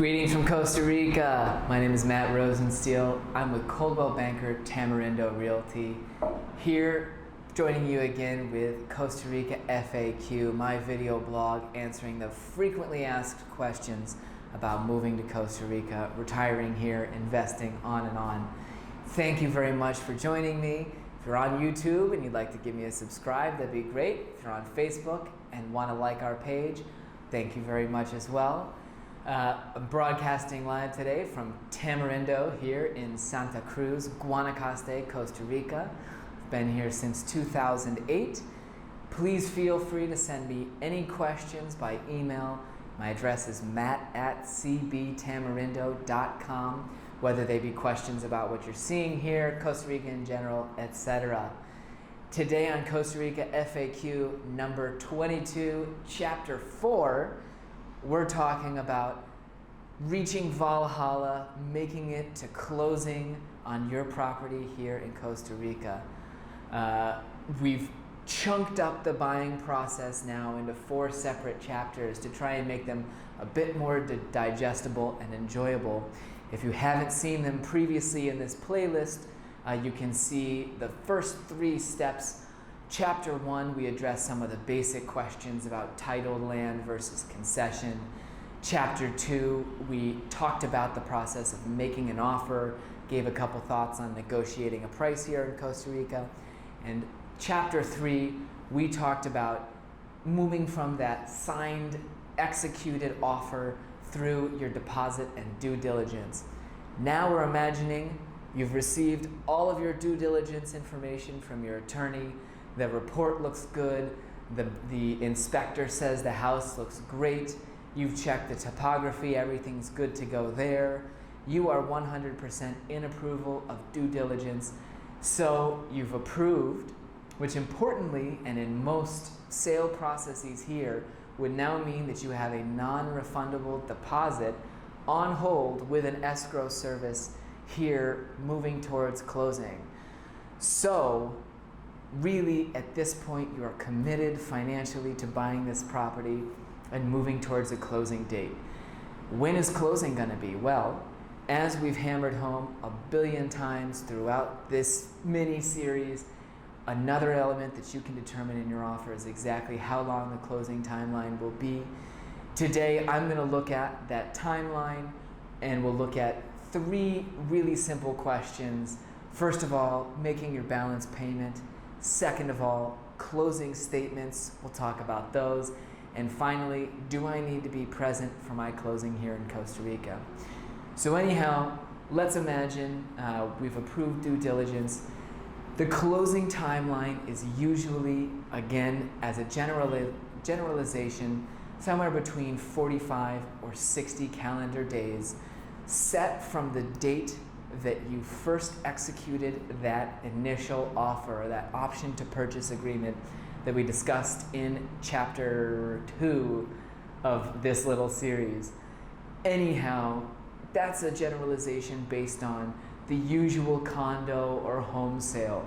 Greetings from Costa Rica. My name is Matt Rosensteele. I'm with Coldwell Banker Tamarindo Realty. Here joining you again with Costa Rica FAQ, my video blog answering the frequently asked questions about moving to Costa Rica, retiring here, investing, on and on. Thank you very much for joining me. If you're on YouTube and you'd like to give me a subscribe, that'd be great. If you're on Facebook and want to like our page, thank you very much as well. I'm broadcasting live today from Tamarindo here in Santa Cruz, Guanacaste, Costa Rica. I've been here since 2008. Please feel free to send me any questions by email. My address is matt@cbtamarindo.com, whether they be questions about what you're seeing here, Costa Rica in general, etc. Today on Costa Rica FAQ number 22, chapter 4, we're talking about reaching Valhalla, making it to closing on your property here in Costa Rica. We've chunked up the buying process now into 4 separate chapters to try and make them a bit more digestible and enjoyable. If you haven't seen them previously in this playlist, you can see the first 3 steps. Chapter 1, we address some of the basic questions about titled land versus concession. Chapter 2, we talked about the process of making an offer, gave a couple thoughts on negotiating a price here in Costa Rica. And Chapter 3, we talked about moving from that signed, executed offer through your deposit and due diligence. Now we're imagining you've received all of your due diligence information from your attorney. The report looks good. The inspector says the house looks great. You've checked the topography. Everything's good to go there. You are 100% in approval of due diligence. So you've approved, which importantly, and in most sale processes here, would now mean that you have a non-refundable deposit on hold with an escrow service here moving towards closing. So really, at this point, you are committed financially to buying this property and moving towards a closing date. When is closing going to be? Well, as we've hammered home a billion times throughout this mini-series, another element that you can determine in your offer is exactly how long the closing timeline will be. Today, I'm going to look at that timeline, and we'll look at 3 really simple questions. First of all, making your balance payment. Second of all, closing statements. We'll talk about those. And finally, do I need to be present for my closing here in Costa Rica? So anyhow, let's imagine we've approved due diligence. The closing timeline is usually, again, as a generalization, somewhere between 45 or 60 calendar days, set from the date that you first executed that initial offer, that option to purchase agreement that we discussed in chapter 2 of this little series. Anyhow, that's a generalization based on the usual condo or home sale.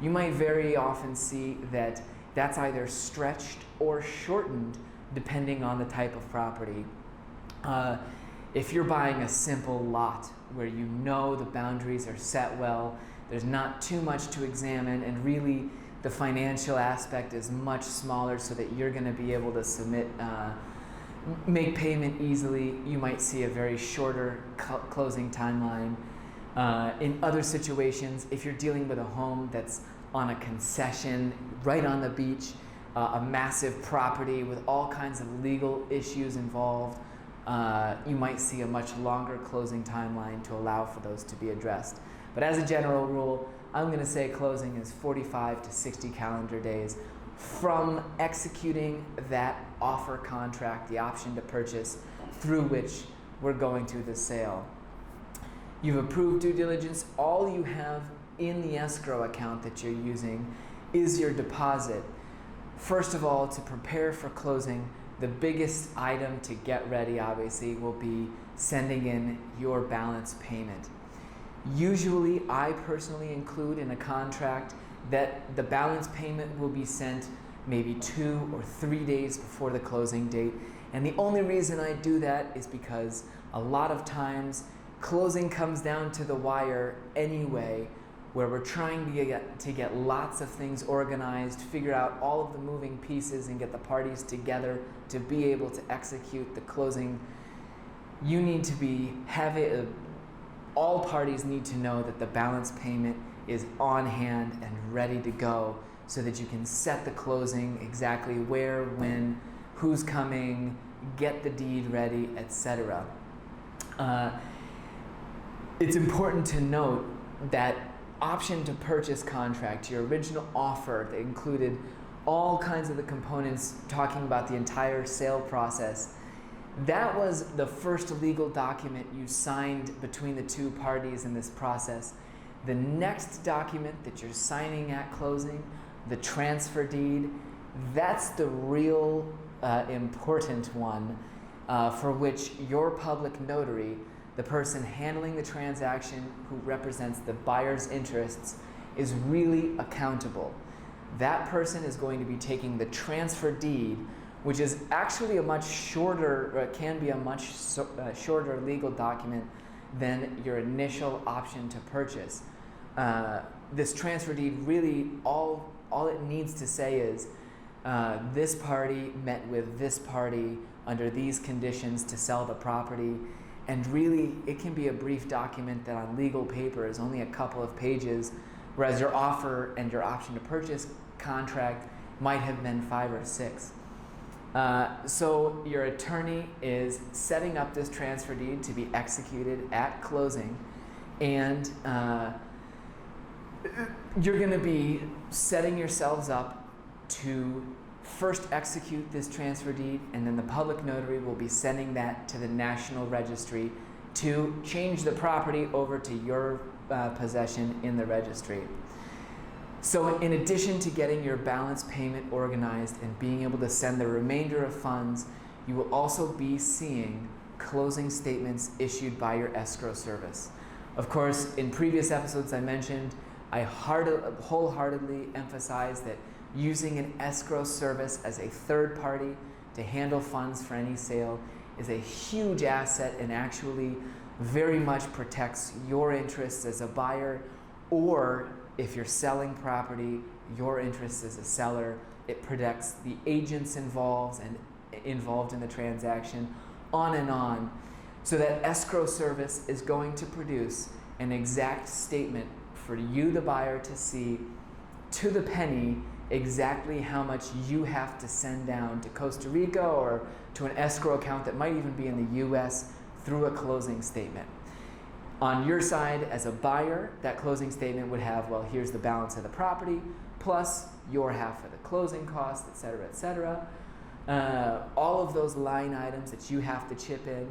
You might very often see that that's either stretched or shortened depending on the type of property. If you're buying a simple lot where you know the boundaries are set well, there's not too much to examine, and really the financial aspect is much smaller so that you're going to be able to make payment easily, you might see a very shorter closing timeline. In other situations, if you're dealing with a home that's on a concession, right on the beach, a massive property with all kinds of legal issues involved, you might see a much longer closing timeline to allow for those to be addressed. But as a general rule, I'm going to say closing is 45 to 60 calendar days from executing that offer contract, the option to purchase, through which we're going to the sale. You've approved due diligence. All you have in the escrow account that you're using is your deposit. First of all, to prepare for closing, the biggest item to get ready, obviously, will be sending in your balance payment. Usually, I personally include in a contract that the balance payment will be sent maybe 2 or 3 days before the closing date, And the only reason I do that is because a lot of times closing comes down to the wire anyway, where we're trying to get lots of things organized, figure out all of the moving pieces, and get the parties together to be able to execute the closing. You need to be all parties need to know that the balance payment is on hand and ready to go, so that you can set the closing exactly where, when, who's coming, get the deed ready, etc. It's important to note that option to purchase contract, your original offer that included all kinds of the components talking about the entire sale process, that was the first legal document you signed between the two parties in this process. The next document that you're signing at closing, the transfer deed, that's the real important one for which your public notary, the person handling the transaction who represents the buyer's interests, is really accountable. That person is going to be taking the transfer deed, which is actually a much shorter, can be a much shorter legal document than your initial option to purchase. This transfer deed really, all it needs to say is, this party met with this party under these conditions to sell the property. And really, it can be a brief document that on legal paper is only a couple of pages, whereas your offer and your option to purchase contract might have been 5 or 6. So your attorney is setting up this transfer deed to be executed at closing, and you're going to be setting yourselves up to first execute this transfer deed, and then the public notary will be sending that to the National Registry to change the property over to your possession in the registry. So in addition to getting your balance payment organized and being able to send the remainder of funds, you will also be seeing closing statements issued by your escrow service. Of course, in previous episodes I mentioned, I wholeheartedly emphasize that using an escrow service as a third party to handle funds for any sale is a huge asset and actually very much protects your interests as a buyer, or if you're selling property, your interests as a seller. It protects the agents involved in the transaction, on and on. So that escrow service is going to produce an exact statement for you, the buyer, to see to the penny exactly how much you have to send down to Costa Rica or to an escrow account that might even be in the US through a closing statement. On your side as a buyer, that closing statement would have, well, here's the balance of the property plus your half of the closing costs, et cetera. All of those line items that you have to chip in.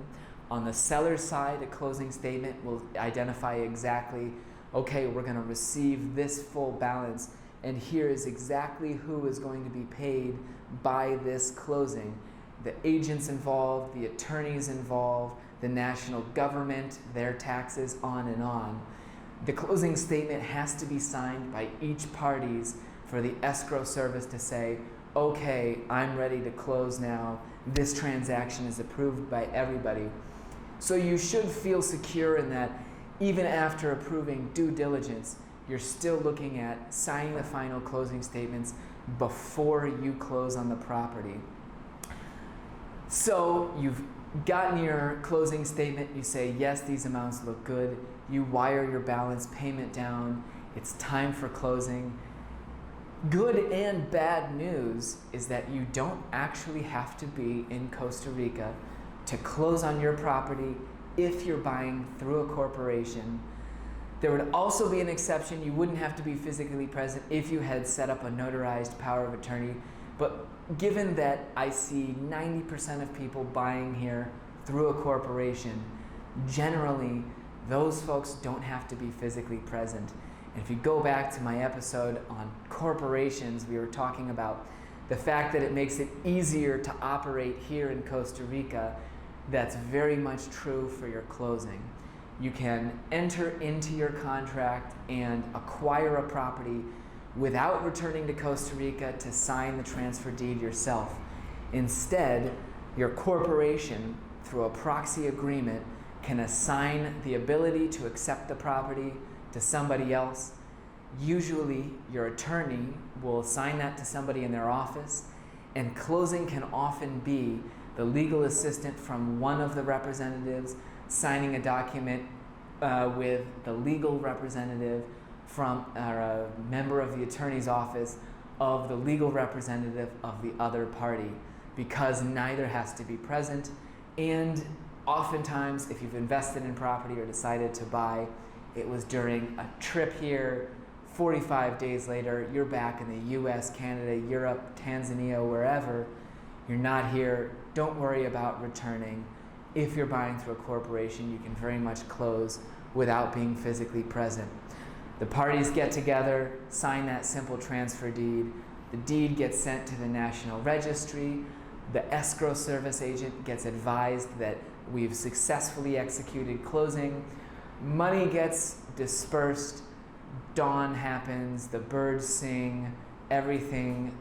On the seller's side, a closing statement will identify exactly, okay, we're going to receive this full balance, and here is exactly who is going to be paid by this closing. The agents involved, the attorneys involved, the national government, their taxes, on and on. The closing statement has to be signed by each parties for the escrow service to say, okay, I'm ready to close now. This transaction is approved by everybody. So you should feel secure in that even after approving due diligence, you're still looking at signing the final closing statements before you close on the property. So you've gotten your closing statement, you say, yes, these amounts look good. You wire your balance payment down. It's time for closing. Good and bad news is that you don't actually have to be in Costa Rica to close on your property if you're buying through a corporation. There would also be an exception. You wouldn't have to be physically present if you had set up a notarized power of attorney. But given that I see 90% of people buying here through a corporation, generally those folks don't have to be physically present. And if you go back to my episode on corporations, we were talking about the fact that it makes it easier to operate here in Costa Rica. That's very much true for your closing. You can enter into your contract and acquire a property without returning to Costa Rica to sign the transfer deed yourself. Instead, Your corporation, through a proxy agreement, can assign the ability to accept the property to somebody else. Usually, your attorney will assign that to somebody in their office, and closing can often be the legal assistant from one of the representatives signing a document with the legal representative from or a member of the attorney's office of the legal representative of the other party, because neither has to be present. And oftentimes, if you've invested in property or decided to buy, it was during a trip here. 45 days later, you're back in the US, Canada, Europe, Tanzania, wherever. You're not here. Don't worry about returning. If you're buying through a corporation, you can very much close without being physically present. The parties get together, sign that simple transfer deed. The deed gets sent to the National Registry. The escrow service agent gets advised that we've successfully executed closing. Money gets dispersed. Dawn happens, the birds sing, everything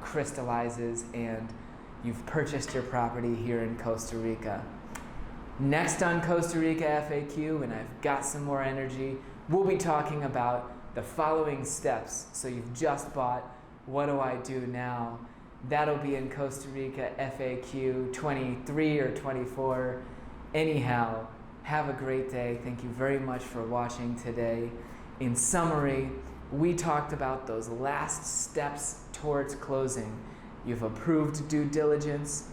crystallizes, and you've purchased your property here in Costa Rica. Next on Costa Rica FAQ, and I've got some more energy, we'll be talking about the following steps. So you've just bought, what do I do now? That'll be in Costa Rica FAQ 23 or 24. Anyhow, have a great day. Thank you very much for watching today. In summary, we talked about those last steps towards closing. You've approved due diligence,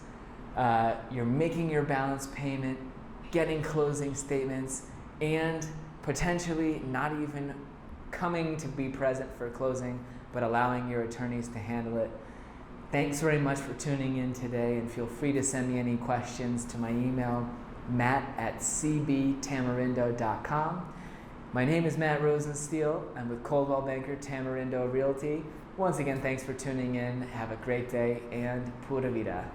you're making your balance payment, getting closing statements, and potentially not even coming to be present for closing, but allowing your attorneys to handle it. Thanks very much for tuning in today, and feel free to send me any questions to my email, matt@cbtamarindo.com. My name is Matt Rosensteele. I'm with Coldwell Banker Tamarindo Realty. Once again, thanks for tuning in. Have a great day, and pura vida.